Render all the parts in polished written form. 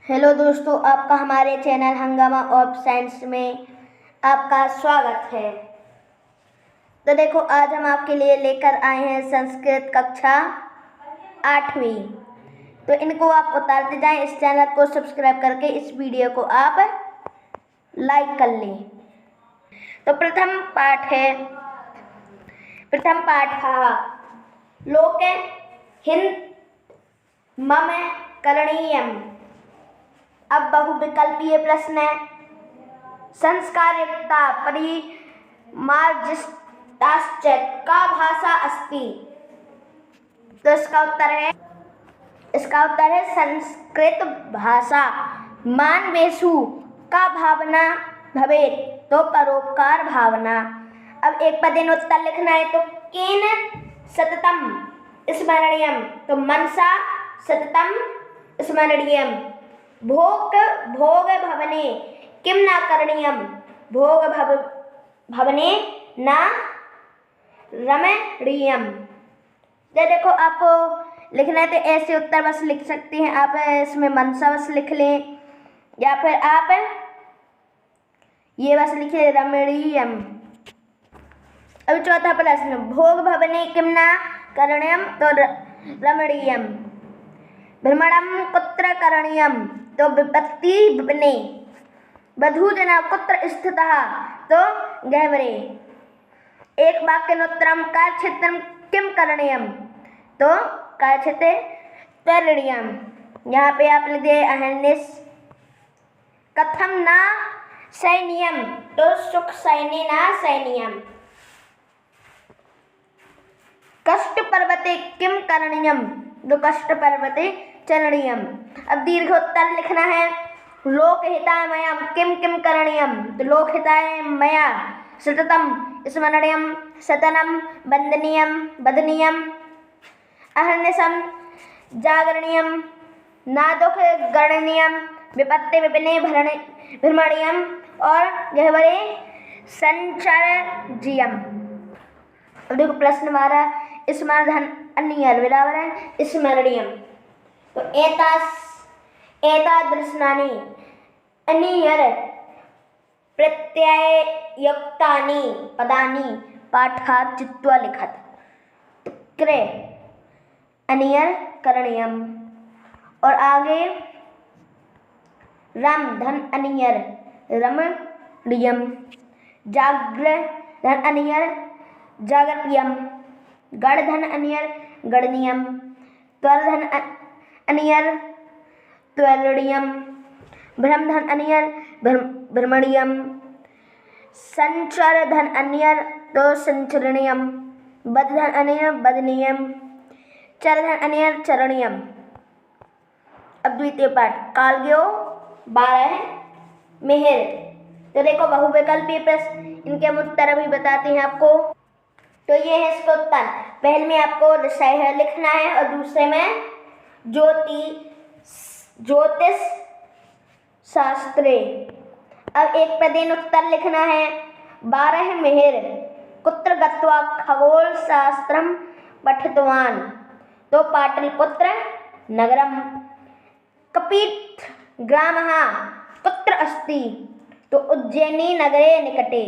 Hello दोस्तों, आपका हमारे चैनल हंगामा ऑफ साइंस में आपका स्वागत है। तो देखो, आज हम आपके लिए लेकर आए हैं संस्कृत कक्षा 8वीं। तो इनको आप उतारते जाएं, इस चैनल को सब्सक्राइब करके इस वीडियो को आप लाइक कर लें। तो प्रथम पाठ लोके हिंद मम करणीयम। अब बहुविकल्पीय प्रश्न है। संस्कार्यता परिमार्जिताश्च का भाषा अस्ति। तो इसका उत्तर है संस्कृत भाषा। मानवेषु का भावना भवेत्, तो परोपकार भावना। अब एक पदेन उत्तर लिखना है। तो केन सततम स्मरणीयम, तो मनसा सततम स्मरणीयम। भोग भवने किम न करणीयम, भोग भवने न रमणीयम। तो देखो, आपको लिखना है तो ऐसे उत्तर बस लिख सकते हैं आप। इसमें मनसा बस लिख लें, या फिर आप ये बस लिखिए रमणीयम। अब चौथा प्रश्न, भोग भवने किम न करणीयम, तो रमणीयम। भ्रमणम कुत्र करणीयम, तो विपत्ति विपने। वधूजना कुत्र स्थितः, तो गह्वरे। एक वाक्यानुत्तरम कार्यक्षेत्रम किम करणीयम, तो कार्यक्षेत्रे त्वरणीयम। यहाँ पे आप लिख दिए अहर्निश। कथम न सैनियम, तो सुख सैन्य न सैनियम। कष्ट पर्वते किम करणीयम, तो कष्ट पर्वते चरणीयम। अब दीर्घ उत्तर लिखना है। लोकहिताय मया किम किम करणीयम, तो लोकहिताय मया सततम स्मरणीयम, सतनम वदनीयम, अहर्निशम जागरणीयम, न दुख गणनीयम, विपत्ति विपिने भ्रमणीयम, और गह्वरे संचर्यम। अब देखो प्रश्न हमारा स्मरण अन्य बराबर है स्मरणीयम। तो एतादृशानि अनियर प्रत्यययुक्तानि पदानि पाठात् चित्वा लिखत। क्रे अनियर करणीयम। और आगे रम धन अनियर रमणीयम, जाग्र धन अनियर जागरणीयम, गण धन अनियर गणनीयम, त्वर धन अनियर त्वरणीयम, भ्रम धन अनियर भ्रमणीयम, संचर धन अनियर तो संचरणीयम, बद धन अनियर बदनीयम, चर धन अनियर चरणीयम। अब द्वितीय पाठ कालज्ञो 12 मेहर। तो देखो, बहुविकल्पीय प्रश्न, इनके हम उत्तर अभी बताते हैं आपको। तो ये है इसका उत्तर। पहले में आपको विषय लिखना है और दूसरे में ज्योतिष शास्त्रे। अब एक पदेन उत्तर लिखना है। 12 मेहर कुत्र गत्वा खगोल शास्त्रम पठितवान, तो पाटलिपुत्र नगरम। कपित ग्रामः कुत्र अस्ति, तो उज्जैनी नगरे निकटे।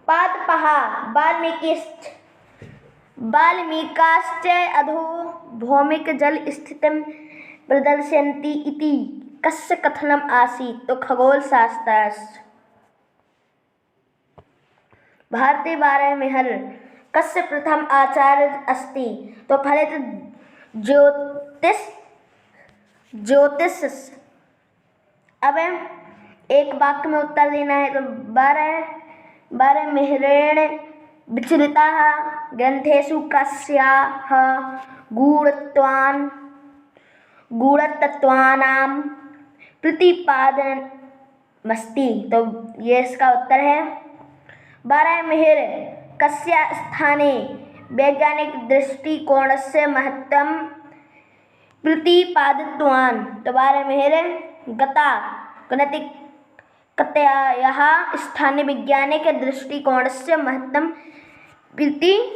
पादपः वाल्मीकाश्च अधो भौमिक जल स्थितिं प्रदर्शयन्ति इति कस्य कथनम आसीत्, तो खगोल शास्त्रस्य। भारते 12 मेहर कस्य प्रथम आचार्य अस्ति, तो फलित ज्योतिष। अब एक वाक्य में उत्तर देना है। तो 12 मेहरेण विचलिताः ग्रंथेषु कस्याः गूढ़तत्त्वानां प्रतिपादनमस्ति, तो ये इसका उत्तर है। 12 मेहर कस्य स्थाने वैज्ञानिक दृष्टिकोणस्य महत्त्वं प्रतिपादितवान्, तो 12 मेहर गतागणितकतयः स्थाने वैज्ञानिक दृष्टिकोणस्य महत्त्वं प्रतिपादितवान्।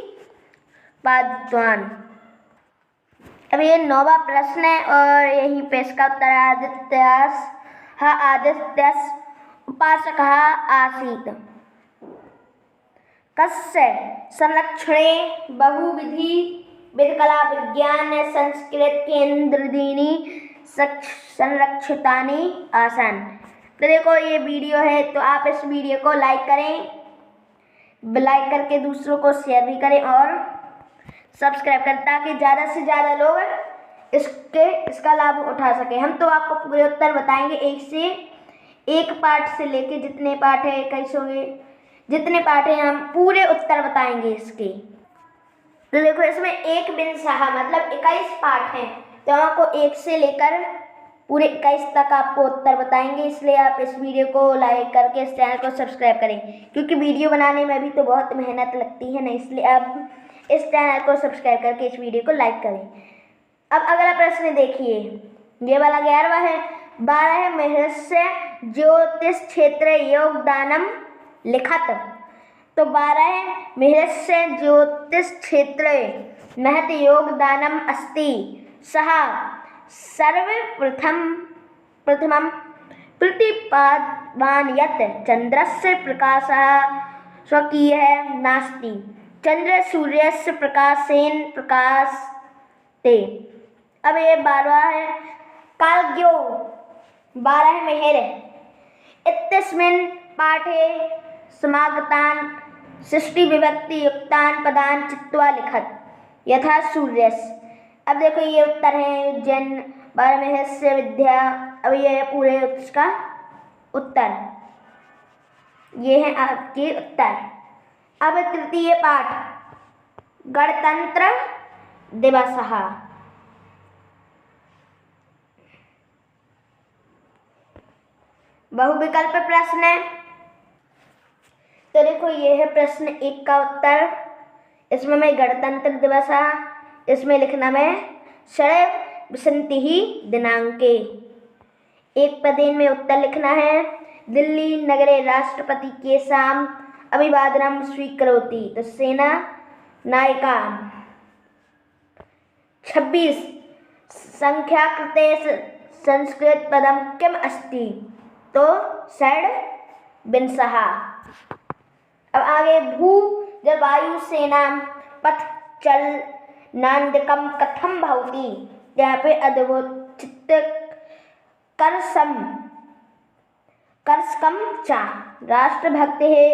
अब ये 9वां प्रश्न है और यही पे इसका उत्तर है आदित्यस उपासकः आसीत्। कस्य संरक्षणे बहुविधि विधकला विज्ञान संस्कृत केंद्रादीनि संरक्षितानि आसन्। तो देखो ये वीडियो है, तो आप इस वीडियो को लाइक करें, लाइक करके दूसरों को शेयर भी करें और सब्सक्राइब करें ताकि ज़्यादा से ज़्यादा लोग इसका लाभ उठा सकें। हम तो आपको पूरे उत्तर बताएंगे, एक पाठ से लेके जितने पाठ है 21 होंगे, जितने पाठ हैं हम पूरे उत्तर बताएंगे इसके। तो देखो इसमें एक बिन सहा मतलब 21 पाठ हैं, तो हम आपको 1 से लेकर पूरे 21 तक आपको उत्तर बताएंगे। इसलिए आप इस वीडियो को लाइक करके इस चैनल को सब्सक्राइब करें, क्योंकि वीडियो बनाने में भी तो बहुत मेहनत लगती है ना, इसलिए आप इस चैनल को सब्सक्राइब करके इस वीडियो को लाइक करें। अब अगला प्रश्न देखिए, ये वाला 11वां है। 12 महर्षि ज्योतिष क्षेत्र योगदानम लिखत। तो 12 महर्षि ज्योतिष क्षेत्रे महत् योगदानम अस्ति। सः सर्वप्रथमं प्रतिपादवान् यत् चन्द्रस्य प्रकाशः स्वकीयः नास्ति, चंद्र सूर्यस्य प्रकाशेन प्रकाशते। अब ये 12वां है। कालज्ञो 12 मेहर इत्यस्मिन् पाठे समागतान् षष्ठी युक्तान् पदान् चित्वा लिखत यथा सूर्यस्य। अब देखो ये उत्तर है उज्जैन 12 महर्षि विद्या। अब ये है पूरे उसका उत्तर, ये है आपके उत्तर। अब तृतीय पाठ गणतंत्र दिवसः। बहुविकल्प प्रश्न है, तो देखो ये है प्रश्न 1 का उत्तर। इसमें मैं गणतंत्र दिवस, इसमें लिखना मैं षड्विंशतिः दिनांके। 1 पदेन में उत्तर लिखना है। दिल्ली नगरे राष्ट्रपति के साम अभिवादनम स्वीकरोति। तो सेना नायिका। 26 संख्याकृते संस्कृत पदम किम अस्ति। तो षड्विंशः। अब आगे भू जलवायु सेना पथ चल नांदकम कथम भवति। यहाँ पे अद्भुत करसकम चा राष्ट्रभक्ति है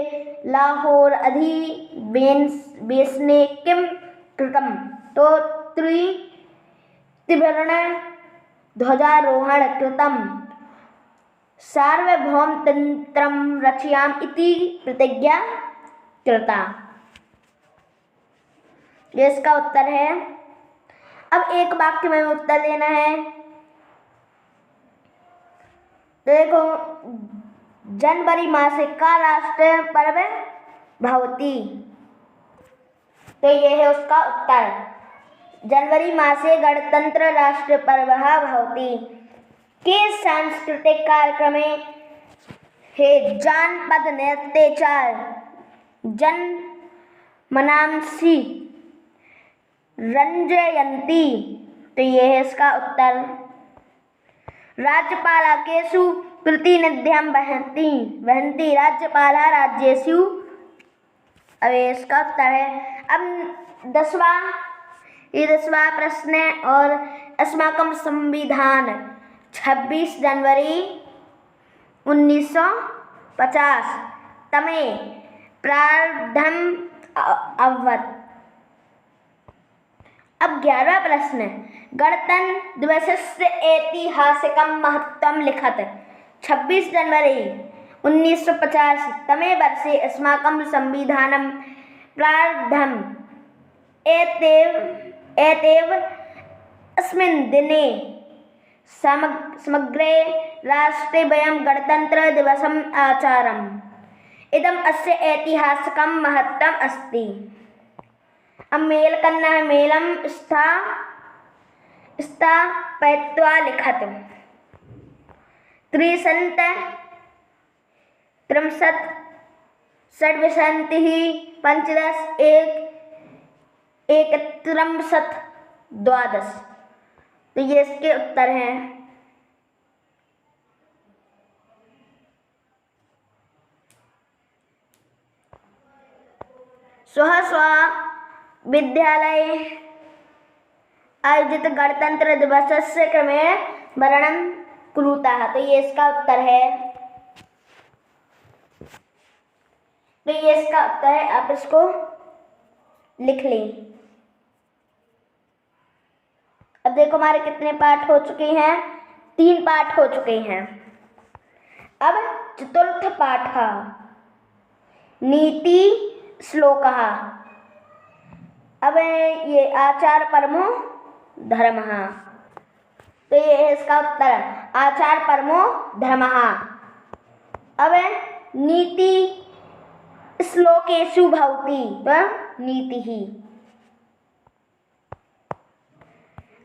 लाहौर अधिवेशने किम कृतम। तो त्रिवर्ण ध्वजारोहण कृतम सार्वभौमतंत्रम रचयाम इति प्रतिज्ञा कृता। ये इसका उत्तर है। अब एक वाक्य में उत्तर देना है। देखो जनवरी मासे का राष्ट्र पर्व भवति। तो ये है उसका उत्तर। जनवरी मासे गणतंत्र राष्ट्र पर्व भवति। के सांस्कृतिक कार्यक्रम हे जानपद नृत्य जन मनांसी रंजयंती। तो ये है इसका उत्तर। राज्यपालाकेषु प्रतिनिध्यं वहन्ति राज्यपाला राज्येषु। अब इसका उत्तर है। अब 10वां प्रश्न है। और अस्माकं संविधान 26 जनवरी 1950 तमे प्रारंभम अभवत्। अब 11वां प्रश्न, गणतंत्र दिवसस्य ऐतिहासिकं महत्त्वं लिखत। 26 जनवरी 1950 तमे वर्षे अस्माकं संविधानं प्रारब्धम्। एतैव अस्मिन् दिने समग्रे राष्ट्रे वयं गणतंत्र दिवसम् आचरामः। इदम् अस्य ऐतिहासिकं महत्त्वम् अस्ति। अब मेल करना है। मेलम स्थापयित्वा लिखत। 30 त्रिंशत् षड्विंशतिः 15 एकत्रिंशत् 12। तो ये इसके उत्तर हैं। स्वः स्व विद्यालय आयोजित गणतंत्र दिवसस्य क्रमेण वर्णनं कुरुताः। तो ये इसका उत्तर है। तो ये इसका उत्तर है, आप इसको लिख लें। अब देखो हमारे कितने पाठ हो चुके हैं, 3 पाठ हो चुके हैं। अब चतुर्थ पाठ नीति श्लोकः। अब ये आचार परमो धर्मः। तो ये है इसका उत्तर, आचार परमो धर्मः। अब नीति श्लोकेषु भवति, नीतिः।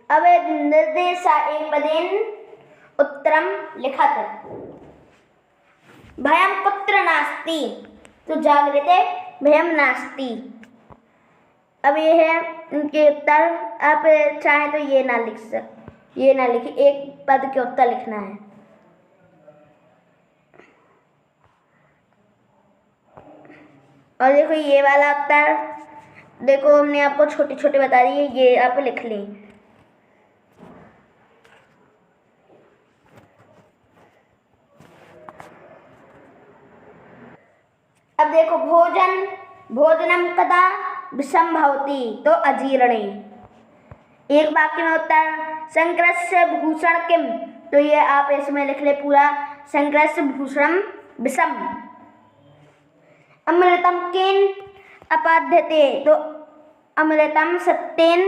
अब निर्देशा एक पदेन उत्तरम लिखत। भयं कुत्र नास्ति, तो जागृते भयं नास्ति। अब ये है इनके उत्तर। आप चाहें तो ये ना लिखिए, एक पद के उत्तर लिखना है। और देखो ये वाला उत्तर, देखो हमने आपको छोटे छोटे बता दिए, ये आप लिख लें। अब देखो भोजनम कदा विषम भवति, तो अजीर्णे। एक वाक्य में उत्तर, संक्रस्य भूषण किम, तो ये आप इसमें लिख ले पूरा, संक्रस्य भूषणम विषम। अमृतम केन अपद्यते, तो अमृतम सत्येन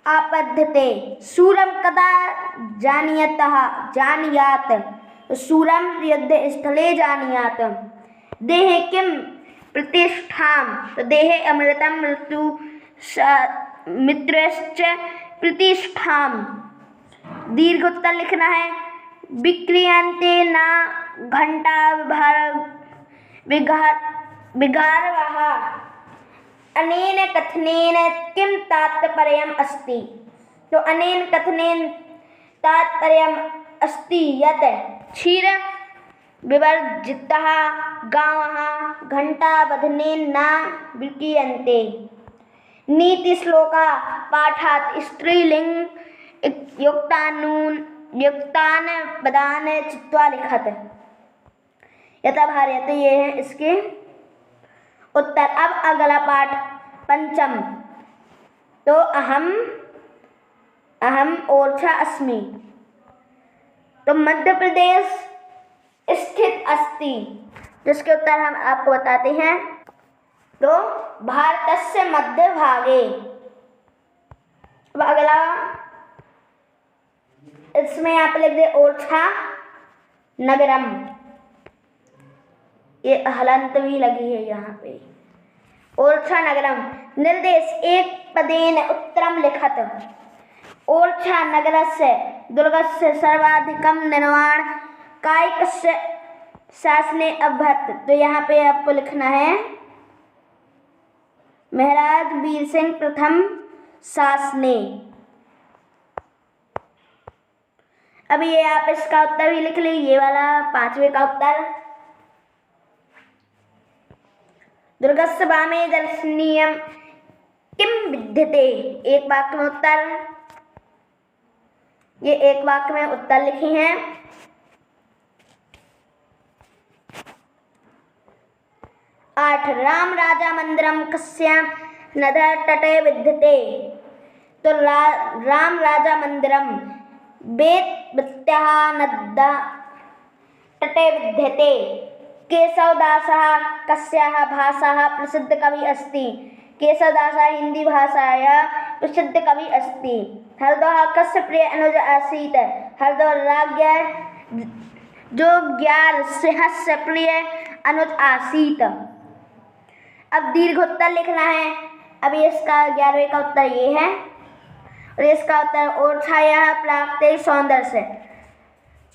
आपद्यते। शूरम कदा जानीयात, तो शूरम युद्ध स्थले जानीयात। देहे किम प्रतिष्ठाम, तो देहे अमृतम मृत्यु मित्रश्च प्रतिष्ठाम। दीर्घ उत्तर लिखना है। विक्रियन्ते न घंटा विगारवः। अनेन कथनेन किं तात्पर्यम् अस्ति, तो अनेन कथनेन तात्पर्यम् अस्ति यत् क्षीर विवर्जितः गावः घंटाबद्धनेन न विक्रियन्ते। नीतिश्लोका पाठात् स्त्रीलिंग युक्तान पदान चित्वा लिखत। यथा भार्य, तो ये है इसके उत्तर। अब अगला पाठ पंचम, तो अहम ओरछा अस्मि, तो मध्य प्रदेश स्थित अस्ति, जिसके उत्तर हम आपको बताते हैं। तो भारतस्य मध्य भागे। अब अगला, इसमें आप लिख दे ओरछा नगरम, ये हलंत भी लगी है यहाँ पे। ओरछा नगरम। निर्देश एक पदेन उत्तरम लिखत। ओरछा नगरस्य दुर्गस्य सर्वाधिकम निर्माण कायिकस्य शासने अभवत्, तो यहाँ पे आपको लिखना है महाराज वीर सिंह प्रथम शासने। अब ये आप इसका उत्तर भी लिख लीजिए, ये वाला 5वें का उत्तर। दुर्गस्य वामे दर्शनीयम किम विद्यते, एक वाक्य में उत्तर। ये एक वाक्य में उत्तर लिखे हैं। 8 राम राजा मंदिरम कस्यां नदः तटे विद्यते, तो राम राजा मंदिरम वेदवत्याः नद्याः तटे विद्यते। केशवदासः कस्याः भाषाः प्रसिद्ध कवि अस्ति, केशवदासः हिंदी भाषायाः प्रसिद्ध कवि अस्ति। हरदोह कस्य प्रिय अनुज आसीत्, हरदोह राज्ञः जो 11 सिंहस्य प्रिय अनुज आसीत्। अब दीर्घ उत्तर लिखना है। अब इसका 11वें का उत्तर ये है, और इसका उत्तर ओरछायाः प्राप्ते सौंदर्य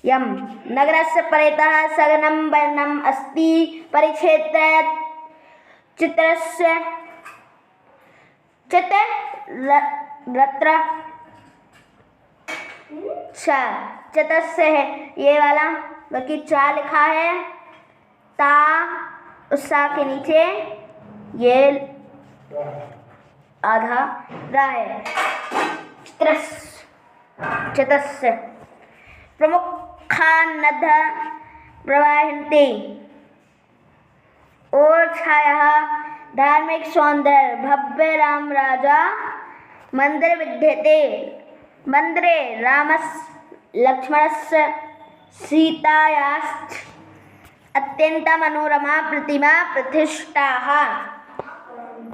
यम नगरस्य परितः सघनं वर्णम् अस्ति, परिक्षेत्र चित्रस्य चित्ररत्र छ। चतस्य है ये वाला, बाकी चा लिखा है, ता उस सा के नीचे ये आधा रा है। चतस्य प्रमुखा नद प्रवाहन्ति। और छाया धार्मिक सौंदर्य भव्य राम राजा मंदिर विद्यते। मंदिरे रामस्य लक्ष्मणस्य सीतायाश्च अत्यंत मनोरमा प्रतिमा प्रतिष्ठा।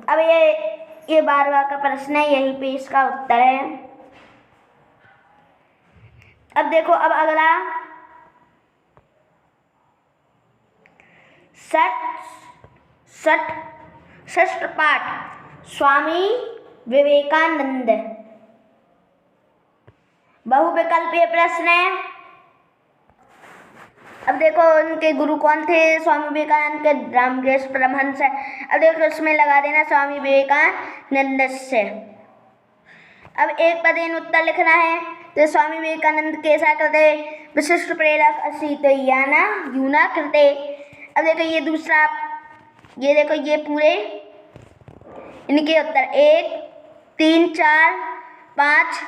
अब ये 12वां का प्रश्न है, यही पे इसका उत्तर है। अब देखो, अब अगला षष्ठ पाठ स्वामी विवेकानंद। बहुविकल्पीय प्रश्न है। अब देखो उनके गुरु कौन थे, स्वामी विवेकानंद के रामकृष्ण परमहंस है। अब देखो उसमें लगा देना स्वामी विवेकानंद से। अब एक पदेन उत्तर लिखना है, तो स्वामी विवेकानंद कैसा करते विशिष्ट प्रेरक असीत याना यूना करते। अब देखो ये दूसरा, ये देखो ये पूरे इनके उत्तर 1 3 4 5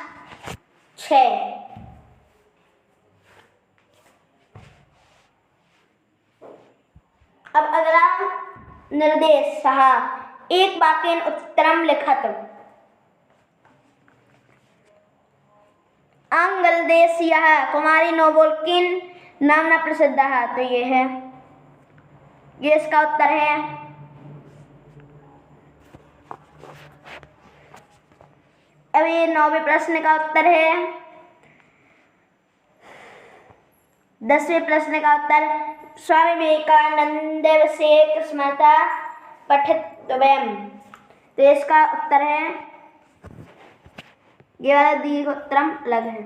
6। अब अगला निर्देश सहा एक वाक्येन उत्तरम लिखत। आंग्लदेशीयः कुमारी नोबोल्किन नामना प्रसिद्धः। तो ये है, ये इसका उत्तर है। अब ये 9वें प्रश्न का उत्तर है। 10वें प्रश्न का उत्तर स्वामी विवेकानंद विषयक स्मृता पठितव्यम। तो इसका उत्तर है, ये वाला दीर्घोत्तरम अलग है।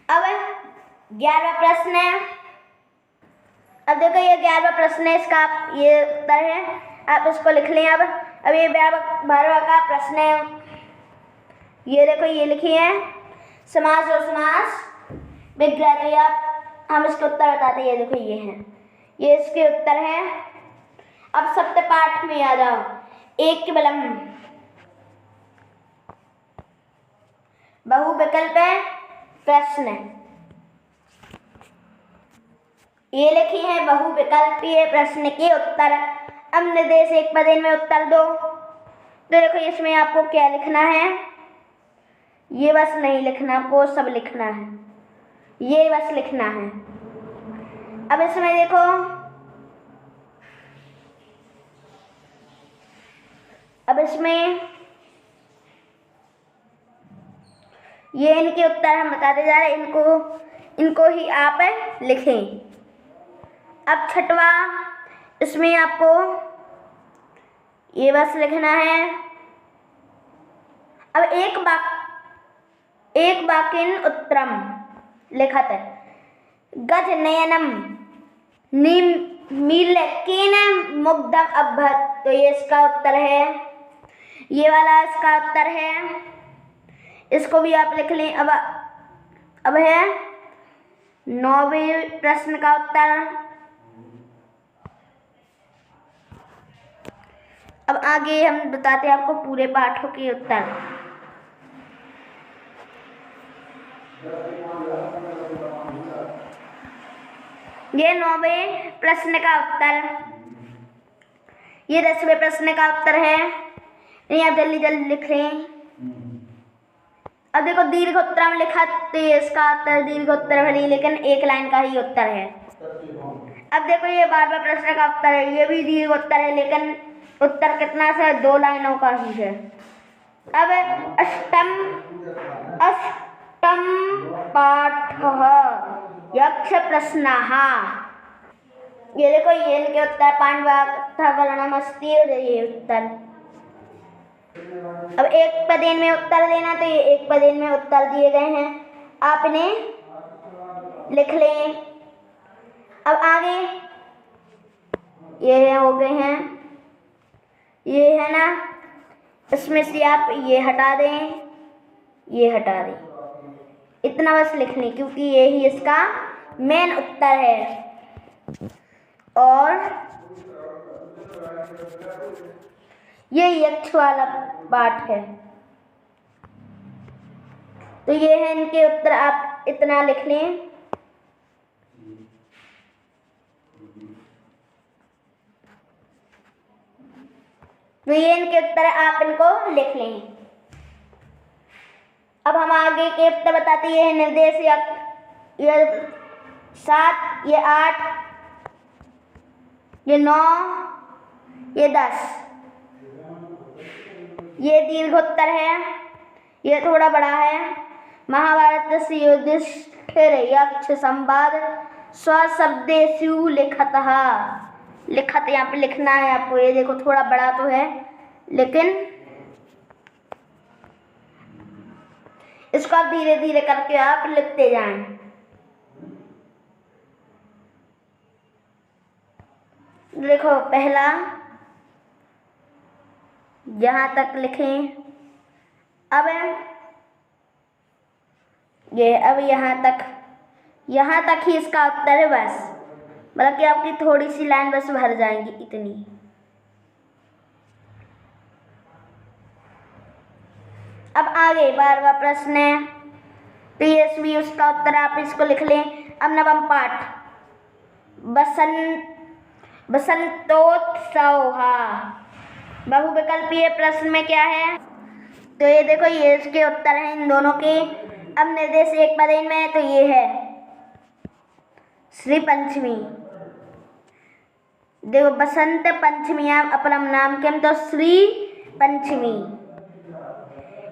अब 11वां प्रश्न है। अब देखो ये 11वां प्रश्न है, इसका ये उत्तर है, आप इसको लिख लें। अब ये 12वां का प्रश्न है, ये देखो ये लिखी है समास और समास विग्रह। तो आप हम इसके उत्तर बताते हैं, ये देखो ये है, ये इसके उत्तर है। अब सप्तपाठ में आ जाओ। एक केवलम बहुविकल्प प्रश्न, ये लिखी है बहुविकल्पीय प्रश्न के उत्तर। अब निर्देश एक पदेन में उत्तर दो। तो देखो इसमें आपको क्या लिखना है, ये बस नहीं लिखना, आपको सब लिखना है, ये बस लिखना है। अब इसमें देखो, अब इसमें ये इनके उत्तर हम बताते जा रहे हैं, इनको ही आप लिखें। अब 6वां, इसमें आपको ये बस लिखना है। अब एक वाक्यन उत्तरम लिखत गज नयनम नीलकेन मुग्धम अभत। तो ये इसका उत्तर है, ये वाला इसका उत्तर है, इसको भी आप लिख लें। अब है 9वें प्रश्न का उत्तर। अब आगे हम बताते हैं आपको पूरे पाठों के उत्तर। ये 9वें प्रश्न का उत्तर, ये 10वें प्रश्न का उत्तर है। ये आप जल्दी जल्दी लिख रहे हैं। अब देखो दीर्घोत्तरम लिखा, तो इसका उत्तर दीर्घोत्तर भली, लेकिन एक लाइन का ही उत्तर है। अब देखो ये 12वें प्रश्न का उत्तर है, ये भी दीर्घोत्तर है, लेकिन उत्तर कितना सा 2 लाइनों का ही है। अब अष्टम पाठः यक्ष प्रश्नः। ये देखो ये इनके उत्तर पांडवार्थवर्णमस्ति, ये उत्तर। अब एक पदेन में उत्तर देना, तो ये एक पदेन में उत्तर दिए गए हैं, आप इन्हें लिख लें। अब आगे ये हो गए हैं, ये है ना, इसमें से आप ये हटा दें, ये हटा दें, इतना बस लिख लें क्योंकि यही इसका मेन उत्तर है। और ये यक्ष वाला पार्ट है। तो ये है इनके उत्तर, आप इतना लिख लें। तो ये इनके उत्तर आप इनको लिख लें। अब हम आगे के उत्तर बताते हैं। निर्देश ये 7, ये 8, ये 9, ये 10। ये दीर्घ उत्तर है, ये थोड़ा बड़ा है। महाभारत से युधिष्ठिर यक्ष संवाद स्वशब्देषु लिखतः। लिखत यहाँ पे लिखना है आपको। ये देखो थोड़ा बड़ा तो है, लेकिन इसको आप धीरे धीरे करके आप लिखते जाएं। देखो पहला यहाँ तक लिखें। अब ये अब यहाँ तक ही इसका उत्तर है बस। मतलब कि आपकी थोड़ी सी लाइन बस भर जाएंगी इतनी। अब आगे 12वां प्रश्न है, तो ये भी उसका उत्तर आप इसको लिख लें। अब 9वां पाठ बसंतोत्सव। बहुविकल्पीय प्रश्न में क्या है, तो ये देखो ये इसके उत्तर हैं इन दोनों के। अब निर्देश एक पदेन में है, तो ये है श्री पंचमी। देखो बसंत पंचमी अपरम नाम किम, तो श्री पंचमी।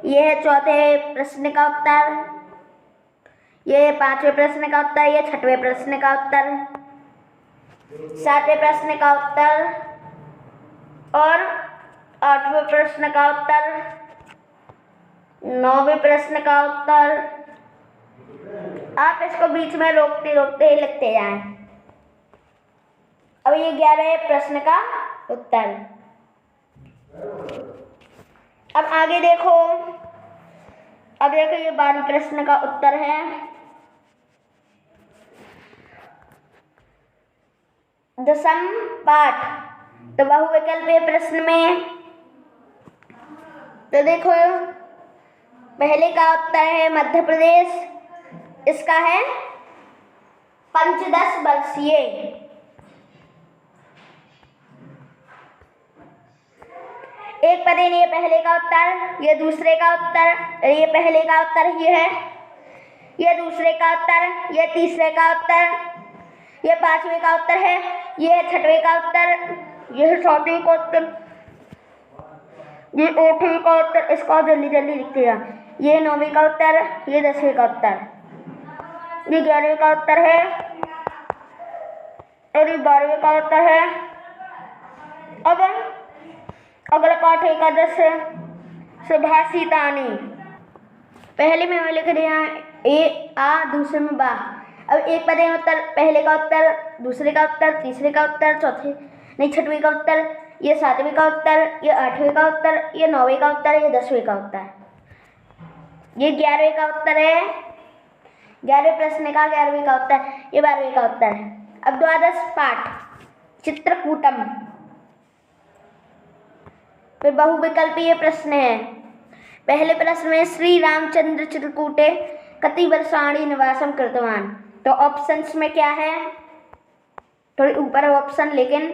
ये है चौथे प्रश्न का उत्तर, ये 5वें प्रश्न का उत्तर, ये 6वें प्रश्न का उत्तर, 7वें प्रश्न का उत्तर और 8वें प्रश्न का उत्तर, 9वें प्रश्न का उत्तर। आप इसको बीच में रोकते रोकते ही लिखते जाएं। अब ये 11वें प्रश्न का उत्तर। अब आगे देखो, अब देखो ये 12वें प्रश्न का उत्तर है। दसम पाठ, तो बहुविकल्पीय प्रश्न में तो देखो पहले का उत्तर है मध्य प्रदेश, इसका है 5-10 वर्षीय। एक पदेन, ये पहले का उत्तर, ये दूसरे का उत्तर, ये पहले का उत्तर ये है, ये दूसरे का उत्तर, ये तीसरे का उत्तर, ये 5वें का उत्तर है, ये 6वें का उत्तर, ये 7वें का उत्तर, ये 8वें का उत्तर। इसको जल्दी जल्दी लिखते जा। ये 9वें का उत्तर, ये 10वें का उत्तर, ये 11वें का उत्तर है और ये 12वें का उत्तर है। अब अगला पाठ है एकादश सुभाषितानि। पहले में मैं लिख दिया ए आ, दूसरे में बा। अब एक पदेन उत्तर, पहले का उत्तर, दूसरे का उत्तर, तीसरे का उत्तर, 6वें का उत्तर, ये 7वें का उत्तर, ये 8वें का उत्तर, ये 9वें का उत्तर, ये 10वें का उत्तर, ये 11वें का उत्तर है। 11वें प्रश्न का 11वें का उत्तर, ये 12वें का उत्तर है। अब द्वादश पाठ चित्रकूटम, फिर बहुविकल्पीय प्रश्न है। पहले प्रश्न में श्री रामचंद्र चित्रकूटे कति वर्षाणि निवासम कृतवान, तो ऑप्शंस में क्या है, थोड़ी ऊपर है ऑप्शन लेकिन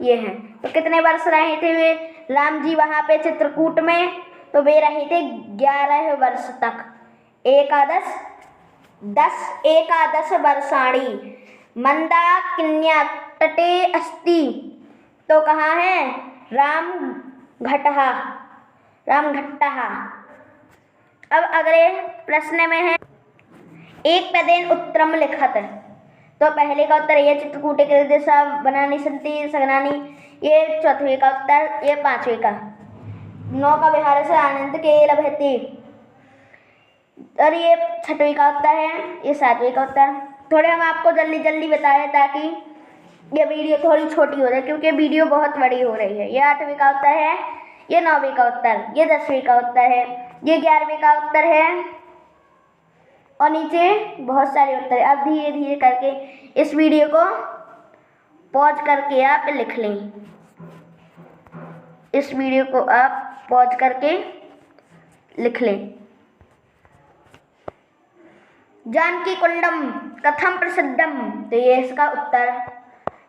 ये हैं। तो कितने वर्ष रहे थे वे राम जी वहाँ पे चित्रकूट में, तो वे रहे थे 11 वर्ष तक। एकादश वर्षाणि मंदाकिन्या तटे अस्ति, तो कहाँ है रामघट्टः। अब अगले प्रश्न में है एक पदेन उत्तरम लिखत, तो पहले का उत्तर ये चित्रकूटे के दिशा बनानी संति सगनानी, ये 4वें का उत्तर, ये 5वें का। 9 का विहार से आनंद के लभते, और ये 6वें का उत्तर है, ये 7वें का उत्तर। थोड़े हम आपको जल्दी जल्दी बताएं ताकि ये वीडियो थोड़ी छोटी हो जाए, क्योंकि वीडियो बहुत बड़ी हो रही है। ये 8वें का उत्तर है, ये 9वीं का उत्तर, ये 10वीं का उत्तर है, ये 11वीं का उत्तर है और नीचे बहुत सारे उत्तर है। अब धीरे धीरे करके इस वीडियो को पॉज करके आप लिख लें। इस वीडियो को आप पॉज करके लिख लें। जानकी कुंडम कथम प्रसिद्धम, तो ये इसका उत्तर।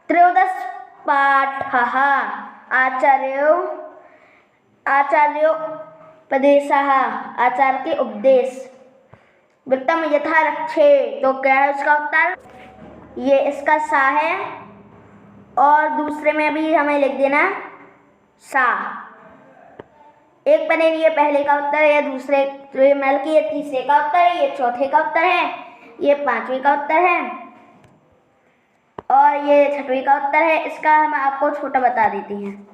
त्रयोदश पाठः आचार्योपदेशः, आचार्य के उपदेश। वित्तम यथा रक्षे, तो क्या है उसका उत्तर? ये इसका सा है और दूसरे में भी हमें लिख देना सा। एक पने ये पहले का उत्तर है, दूसरे मल की ये तीसरे का उत्तर है, ये चौथे का उत्तर है, ये 5वीं का उत्तर है और ये 6वीं का उत्तर है। इसका हम आपको छोटा बता देती हैं।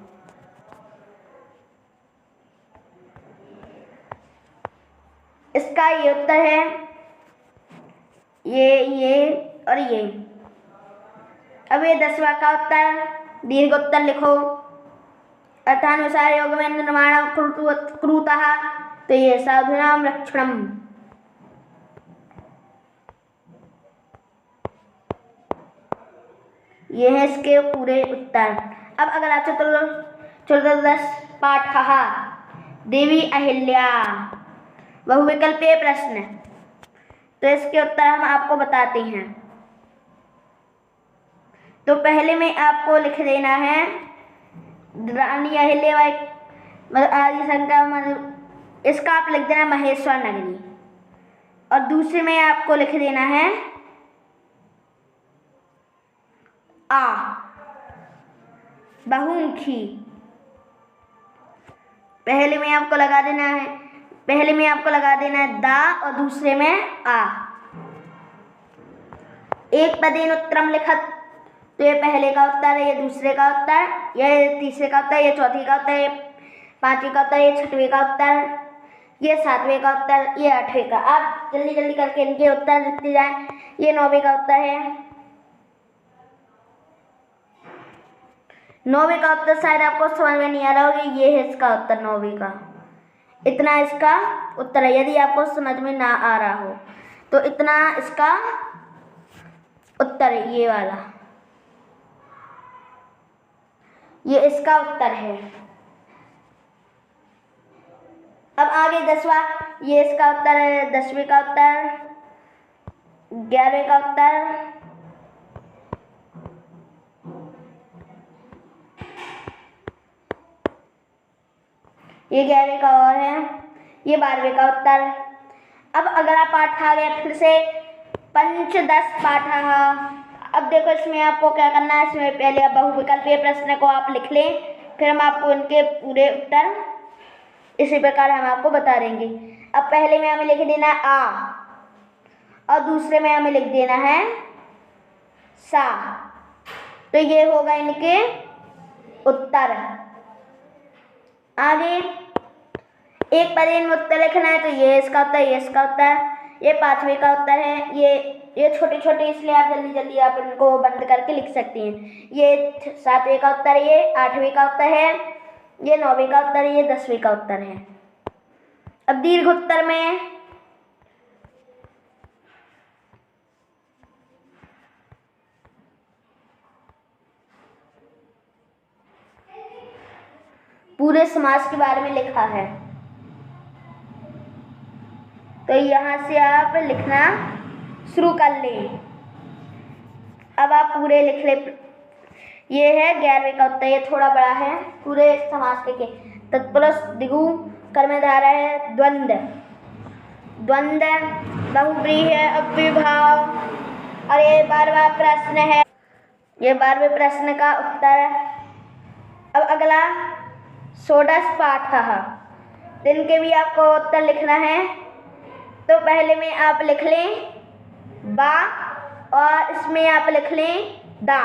इसका ये उत्तर है, ये और ये। अब ये 10वां का उत्तर, दीर्घ उत्तर लिखो। अर्थानुसार योग में निर्माण क्रूतः, तो ये साधुनाम रक्षणम। ये है इसके पूरे उत्तर। अब अगला चतुर्दश पाठः देवी अहिल्या, बहुविकल्पीय प्रश्न। तो इसके उत्तर हम आपको बताते हैं। तो पहले में आपको लिख देना है रानी अहिल्याबाई आदि शंकर, इसका आप लिख देना महेश्वर नगरी और दूसरे में आपको लिख देना है आ बहुमुखी। पहले में आपको लगा देना है दा और दूसरे में आ। एक पदेन उत्तरम लिखत, तो ये पहले का उत्तर है, ये दूसरे का उत्तर, ये तीसरे का उत्तर, ये चौथी का उत्तर, ये 5वीं का उत्तर, ये 6वीं का उत्तर, ये 7वें का उत्तर, ये 8वें का। आप जल्दी जल्दी करके इनके उत्तर लिखते जाएं। ये 9वीं का उत्तर है। 9वीं का उत्तर शायद आपको समझ में नहीं आ रहा होगा, ये है इसका उत्तर 9वीं का। इतना इसका उत्तर है। यदि आपको समझ में ना आ रहा हो तो इतना इसका उत्तर है, ये वाला, ये इसका उत्तर है। अब आगे 10वां, ये इसका उत्तर है, 10वीं का उत्तर, 11वीं का उत्तर, ये 11वीं का और है, ये 12वीं का उत्तर। अब अगला पाठ आ गया फिर से पंचदश पाठः। अब देखो इसमें आपको क्या करना है, इसमें पहले बहुविकल्पीय प्रश्न को आप लिख लें, फिर हम आपको इनके पूरे उत्तर इसी प्रकार हम आपको बता देंगे। अब पहले में हमें लिख देना है आ और दूसरे में हमें लिख देना है सा, तो ये होगा इनके उत्तर। आगे एक पदेन में उत्तर लिखना है, तो ये इसका उत्तर, ये इसका उत्तर, ये 5वीं का उत्तर है। ये छोटे छोटे इसलिए आप जल्दी जल्दी आप इनको बंद करके लिख सकती हैं। ये 7वीं का उत्तर, ये 8वीं का उत्तर है, ये 9वीं का उत्तर है, ये 10वीं का उत्तर है। अब दीर्घ उत्तर में पूरे समाज के बारे में लिखा है, तो यहाँ से आप लिखना शुरू कर लें। अब आप पूरे लिख ले। ये है 11वीं का उत्तर, ये थोड़ा बड़ा है। पूरे समास के तत्पुरुष दिगु कर्मधारा है, द्वंद्व बहुव्रीहि अव्ययभाव, और ये 12वां प्रश्न है, ये 12वें प्रश्न का उत्तर। अब अगला षोडश पाठः, इनके भी आपको उत्तर लिखना है। तो पहले में आप लिख लें बा और इसमें आप लिख लें दा।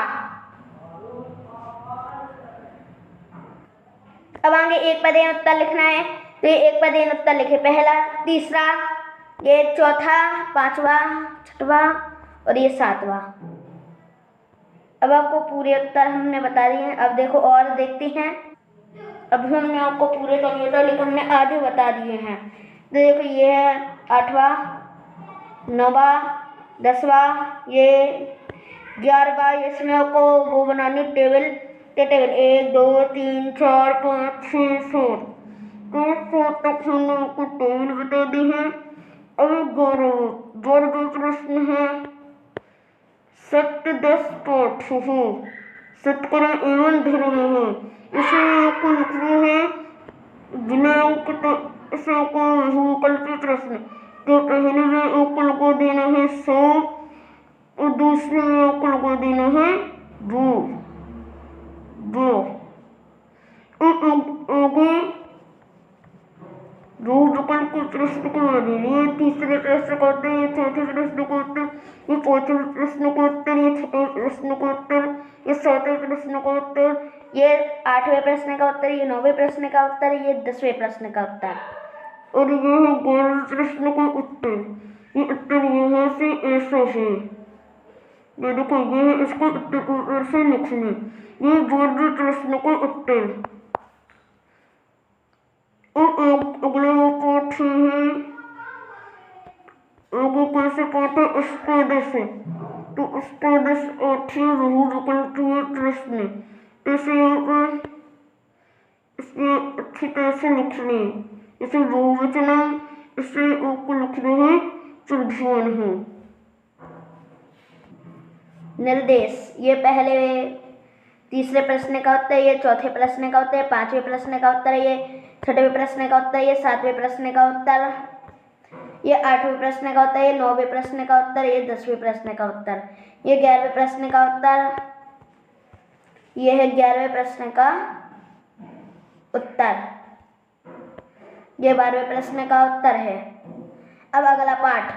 अब आगे एक पदेन उत्तर लिखना है, तो ये एक पदेन उत्तर लिखे, पहला, तीसरा, ये चौथा, 5वां, 6वां और ये 7वां। अब आपको पूरे उत्तर हमने बता दिए हैं। अब देखो और देखते हैं। अभी हमने आपको पूरे तो नहीं बता, लेकिन हमने आधे बता दिए हैं। तो देखो ये है 8वां, 9वां, 10वां, ये 11वां। इसमें आपको वो बनानी टेबल, टेबल 1 2 3 4 5 6 7, तो 7 तक हमने आपको टेबल बता दी है। अभी 12 प्रश्न है। सत्य 10 पाठ है, सत्कर्म एवं धर्म है। इसमें आपको लिखना है बिना अंक, तो इसे आपको विकल्प प्रश्न, तो पहले में आपको लगा देना है 100 और दूसरे में आपको लगा देना है 2। आगे 2 विकल्प के प्रश्न को ये तीसरे प्रश्न का उत्तर, ये चौथे प्रश्न का उत्तर, ये पांचवें प्रश्न का उत्तर, ये छठे प्रश्न का उत्तर, ये सातवें प्रश्न का उत्तर, ये 8वें प्रश्न का उत्तर, ये 9वें प्रश्न का उत्तर, ये 10वें प्रश्न का उत्तर, और ये है 11वें प्रश्न का उत्तर। ये उत्तर यहाँ से ऐसा है, ये देखो ये है इसको उत्तर ऊपर से लिखने। ये 12वें प्रश्न का उत्तर। और अगला पाठ है, आगे कैसे पाठ है अष्टादश, तो अष्टादश 8 बहुविकल्प प्रश्न। इसे यहाँ पर इसमें अच्छी तरह से लिखने, इसे बहुवचन, इसे आपको लिखना है प्रधान है। निर्देश, ये पहले तीसरे प्रश्न का उत्तर, ये चौथे प्रश्न का उत्तर, 5वें प्रश्न का उत्तर, ये 6वें प्रश्न का उत्तर, ये 7वें प्रश्न का उत्तर, ये 8वें प्रश्न का उत्तर, ये 9वें प्रश्न का उत्तर, ये 10वें प्रश्न का उत्तर, ये 11वें प्रश्न का उत्तर, ये है 11वें प्रश्न का उत्तर, ये 12वें प्रश्न का उत्तर है। अब अगला पाठ,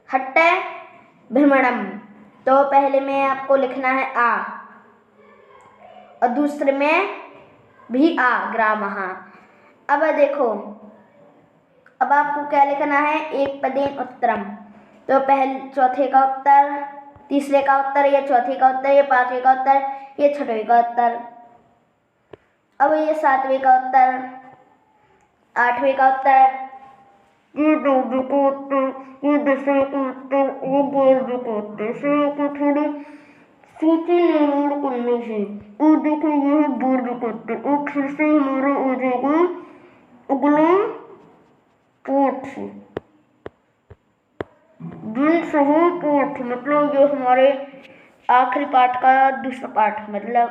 हट्टे भ्रमणम, तो पहले में आपको लिखना है आ और दूसरे में भी आ ग्रामः। अब देखो, अब आपको क्या लिखना है, एक पदेन उत्तरम, तो पहले चौथे का उत्तर, तीसरे का उत्तर, ये चौथे का उत्तर, ये 5वें का उत्तर, ये 6वें का उत्तर, अब ये 7वें का उत्तर, 8वें का उत्तर, ये 9वें का उत्तर, ये 10वें का उत्तर, ये 11वें का उत्तर। से आपको थोड़ी सूची निर्माण करनी है। और देखो ये है 12वें का उत्तर। और फिर से हमारा हो जाएगा अगला पाठ, दिन सहो पाठ, मतलब ये हमारे आखिरी पाठ का दूसरा पाठ, मतलब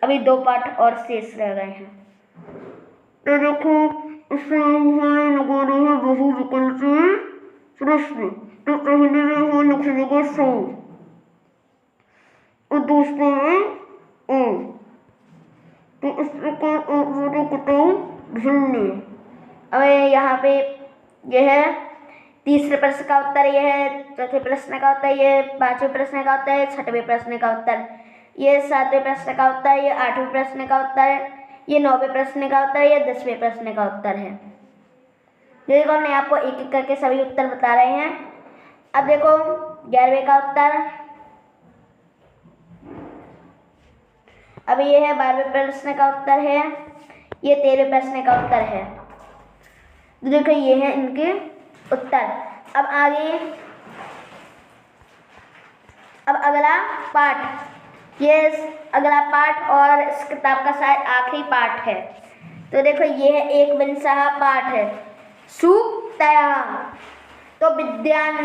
अभी 2 पाठ और शेष रह गए हैं। तो देखो इसमें हमें लगा रहे हैं बहुविकल्प प्रश्न, तो पहले में वो लिख लेगा 100 और दूसरे में ओ, तो इस प्रकार आप बताओ भिन्न। अब यहाँ पे यह है तीसरे प्रश्न का उत्तर, यह है चौथे प्रश्न का उत्तर, ये 5वें प्रश्न का उत्तर, 6वें प्रश्न का उत्तर, ये 7वें प्रश्न का उत्तर, ये 8वें प्रश्न का उत्तर, ये 9वें प्रश्न का उत्तर, ये 10वें प्रश्न का उत्तर है। देखो हमने आपको एक एक करके सभी उत्तर बता रहे हैं। अब देखो 11वें का उत्तर, अब ये है 12वें प्रश्न का उत्तर है, ये 13वें प्रश्न का उत्तर है। देखो ये है इनके उत्तर। अब आगे, अब अगला पाठ, ये अगला पाठ और इस किताब का शायद आखिरी पाठ है। तो देखो ये है एक विंशः पाठ है, सूक्तयः, तो विद्वान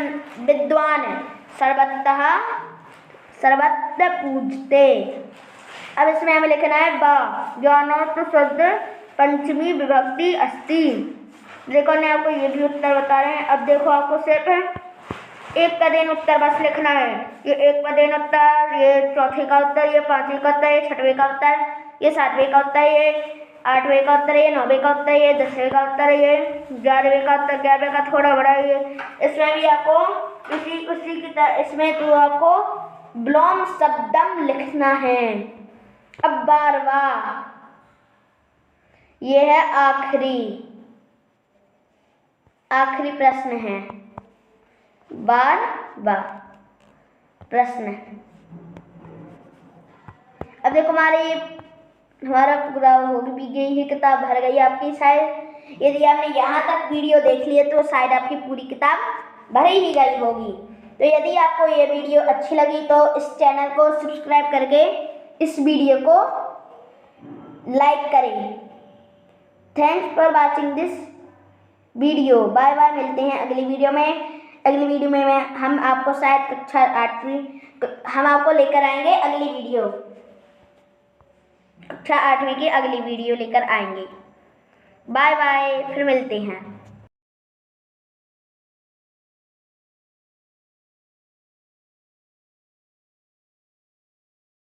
सर्वत्र पूजते। अब इसमें हमें लिखना है बा ज्ञानार्थ शब्द पंचमी विभक्ति अस्ति। देखो ने आपको ये भी उत्तर बता रहे हैं। अब देखो आपको सिर्फ एक पदेन उत्तर बस लिखना है। ये एक पदेन उत्तर, ये चौथे का उत्तर, ये 5वें का उत्तर, ये 6वें का उत्तर, ये 7वें का उत्तर, ये 8वें का उत्तर, ये 9वें का उत्तर, ये 10वें का उत्तर, ये 11वें का उत्तर, 11वें का थोड़ा बड़ा, ये इसमें भी आपको उसी की तरह इसमें तो आपको ब्लोम शब्दम लिखना है। अब 12वां, ये है आखिरी प्रश्न है, 12वां प्रश्न। अब देखो हमारा पूरा हो भी गई है, किताब भर गई आपकी। शायद यदि आपने यहाँ तक वीडियो देख ली है तो शायद आपकी पूरी किताब भर ही गई होगी। तो यदि आपको ये वीडियो अच्छी लगी तो इस चैनल को सब्सक्राइब करके इस वीडियो को लाइक करें। Thanks for watching this video. Bye bye, मिलते हैं अगली वीडियो में। अगली वीडियो में हम आपको शायद कक्षा 8वीं हम आपको लेकर आएंगे अगली वीडियो, कक्षा 8वीं की अगली वीडियो लेकर आएंगे। बाय बाय, फिर मिलते हैं।